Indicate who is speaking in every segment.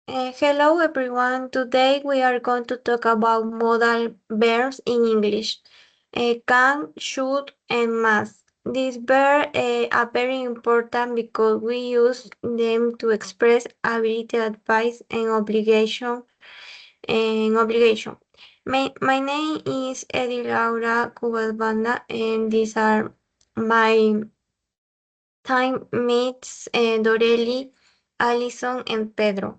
Speaker 1: Hello everyone. Today we are going to talk about modal verbs in English. Can, should, and must. These verbs are very important because we use them to express ability, advice, and obligation. My name is Edi Laura Cubas and these are my time mates Doreli, Alison, and Pedro.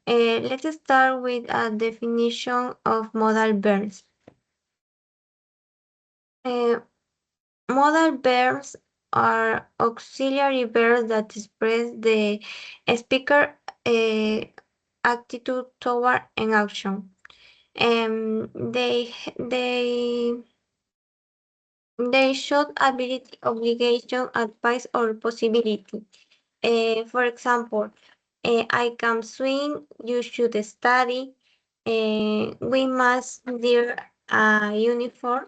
Speaker 1: Let's start with a definition of modal verbs. Uh, Modal verbs are auxiliary verbs that express the speaker uh, attitude toward an action. They show ability, obligation, advice, or possibility. For example, I can swim, you should study, we must wear a uniform.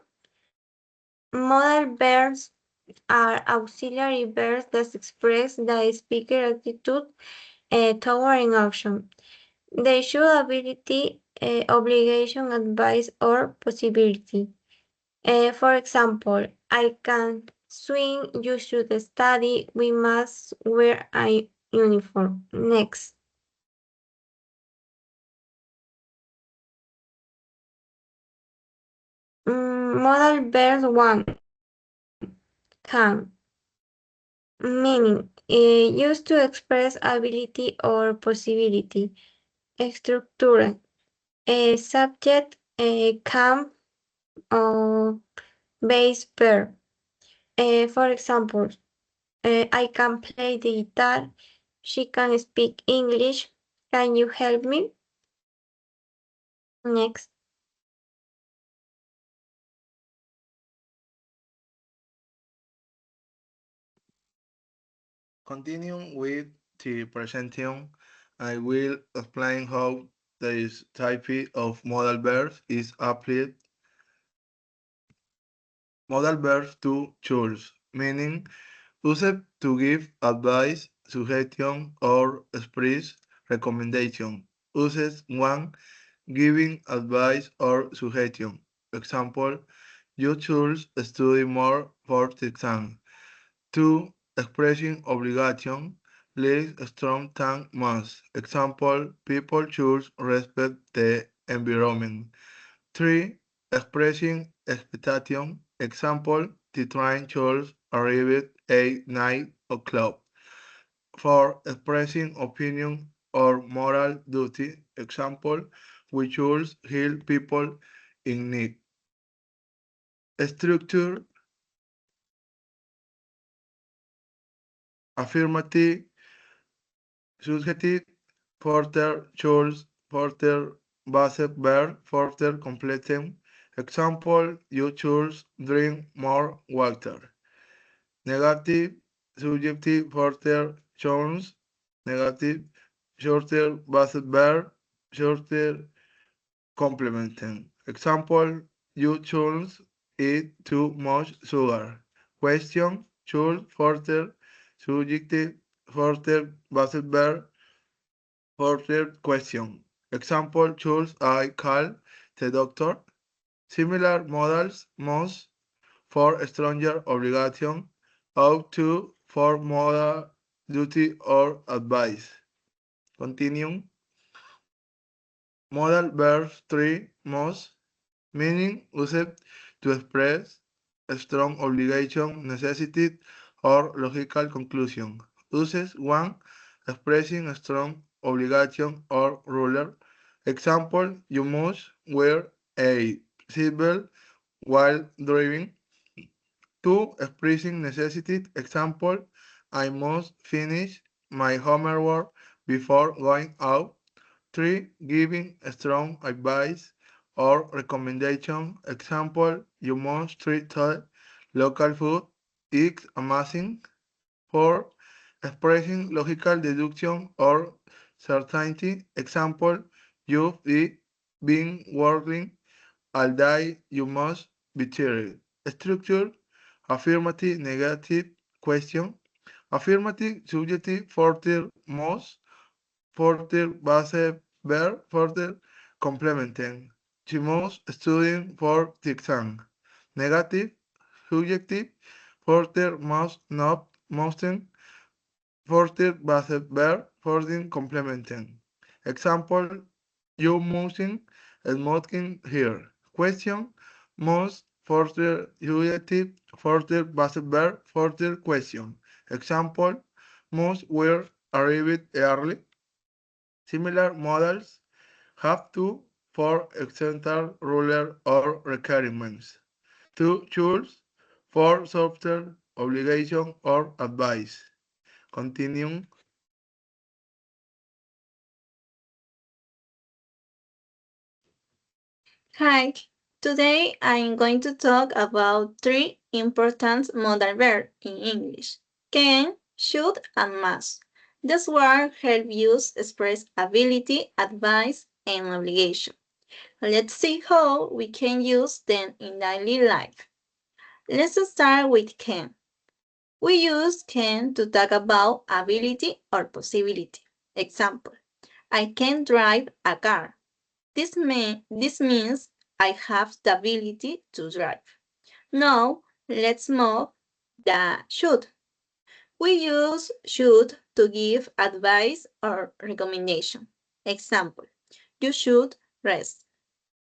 Speaker 1: Modal verbs are auxiliary verbs that express the speaker attitude toward an action. They show ability, obligation, advice, or possibility. For example, I can swim, you should study, we must wear a uniform. Next. Modal verb 1. Can. Meaning. Used to express ability or possibility. Structure. Subject. Can or base verb. For example, I can play the guitar. She can speak English. Can you help me? Next.
Speaker 2: Continuing with the presentation, I will explain how this type of modal verbs is applied. Modal verbs to choose, meaning used to give advice, suggestion, or express recommendation. Uses one, giving advice or suggestion. Example, you should study more for the exam. 2. Expressing obligation, less strong than must. Example, people should respect the environment. 3. Expressing expectation. Example, the train should arrive at 9 o'clock. 4. Expressing opinion or moral duty. Example, we should help people in need. Structure, affirmative, subjective, further choice, further based verb, further completing. Example, you choose drink more water. Negative, subjective, further choice, negative, shorter based verb, shorter complementing. Example, you choose eat too much sugar. Question, choose further, subjective, further based verb, further question. Example, choose I call the doctor. Similar models must for stronger obligation, up to for modal duty or advice. Continue. Modal verbs 3 must, meaning used to express a strong obligation, necessity, or logical conclusion. Uses 1. Expressing a strong obligation or ruler. Example, you must wear a seatbelt while driving. 2. Expressing necessity. Example, I must finish my homework before going out. 3. Giving strong advice or recommendation. Example, you must treat local food. It's amazing. 4. Expressing logical deduction or certainty. Example, you've been working all day, you must be tired. Structure, affirmative, negative, question. Affirmative, subjective, further, must. further base verb further complementing. She must studying for the exam. Negative, subjective, further must not mustn't, further base verb further complementing. Example, you mustn't smoking here. Question, must further subjective, further base verb further question. Example, must were arrived early. Similar models have to for external ruler or requirements. To choose for software obligation or advice. Continue.
Speaker 3: Hi, today I'm going to talk about three important modal verbs in English: can, should, and must. These words help you express ability, advice, and obligation. Let's see how we can use them in daily life. Let's start with can. We use can to talk about ability or possibility. Example, I can drive a car. This means I have the ability to drive. Now, let's move the should. We use should to give advice or recommendation. Example, you should rest.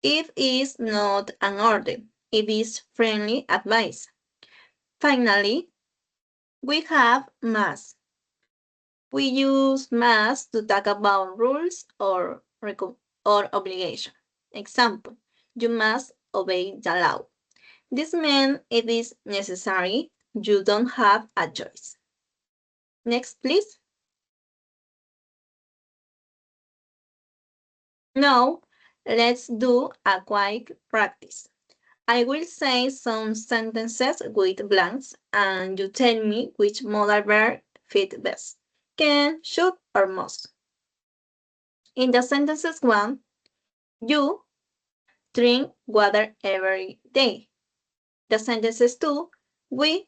Speaker 3: It is not an order, it is friendly advice. Finally, we have must. We use must to talk about rules or obligation. Example, you must obey the law. This means it is necessary. You don't have a choice. Next, please. Now, let's do a quick practice. I will say some sentences with blanks, and you tell me which modal verb fit best. Can, should, or must. In the sentences one, you drink water every day. The sentences two, we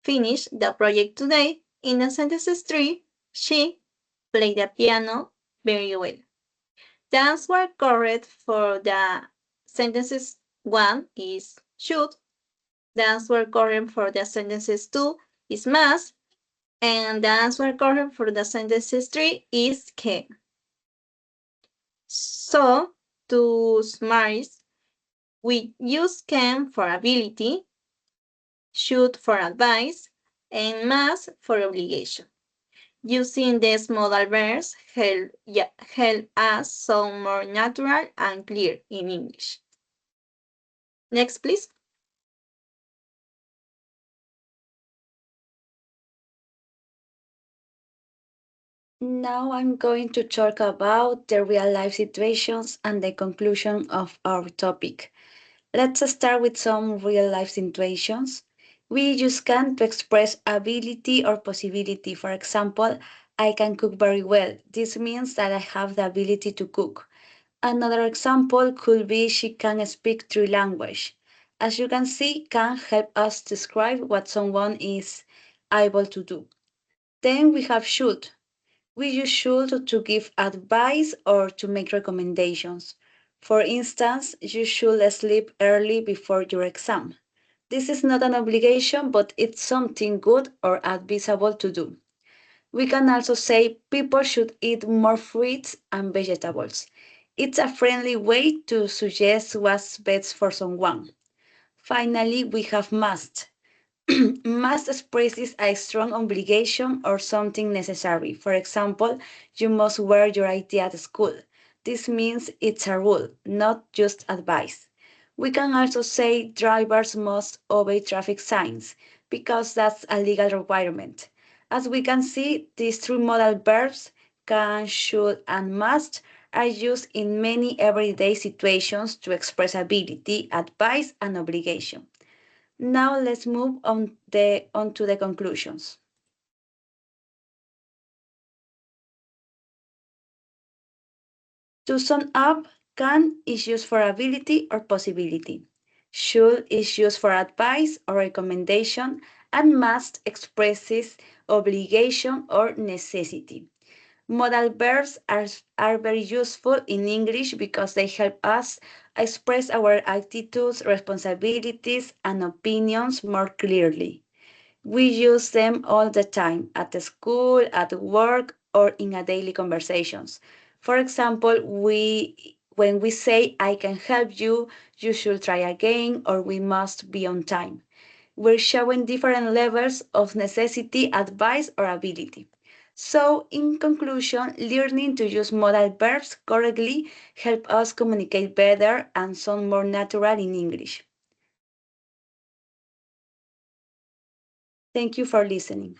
Speaker 3: finish the project today. In the sentences three, she played the piano very well. The answer correct for the sentences one is should. The answer correct for the sentences two is must. And the answer correct for the sentences three is can. So, to summarize, we use can for ability, should for advice, and must for obligation. Using these modal verbs help us sound more natural and clear in English. Next, please.
Speaker 4: Now I'm going to talk about the real life situations and the conclusion of our topic. Let's start with some real life situations. We use can to express ability or possibility. For example, I can cook very well. This means that I have the ability to cook. Another example could be she can speak three languages. As you can see, can help us describe what someone is able to do. Then we have should. We use should to give advice or to make recommendations. For instance, you should sleep early before your exam. This is not an obligation, but it's something good or advisable to do. We can also say people should eat more fruits and vegetables. It's a friendly way to suggest what's best for someone. Finally, we have must. Must expresses a strong obligation or something necessary. For example, you must wear your ID at school. This means it's a rule, not just advice. We can also say drivers must obey traffic signs because that's a legal requirement. As we can see, these three modal verbs, can, should, and must, are used in many everyday situations to express ability, advice, and obligation. Now let's move on to the conclusions. To sum up, can is used for ability or possibility. Should is used for advice or recommendation, and must expresses obligation or necessity. Modal verbs are very useful in English because they help us express our attitudes, responsibilities, and opinions more clearly. We use them all the time at school, at work, or in a daily conversations. For example, when we say I can help you, you should try again, or we must be on time. We're showing different levels of necessity, advice, or ability. So, in conclusion, learning to use modal verbs correctly help us communicate better and sound more natural in English. Thank you for listening.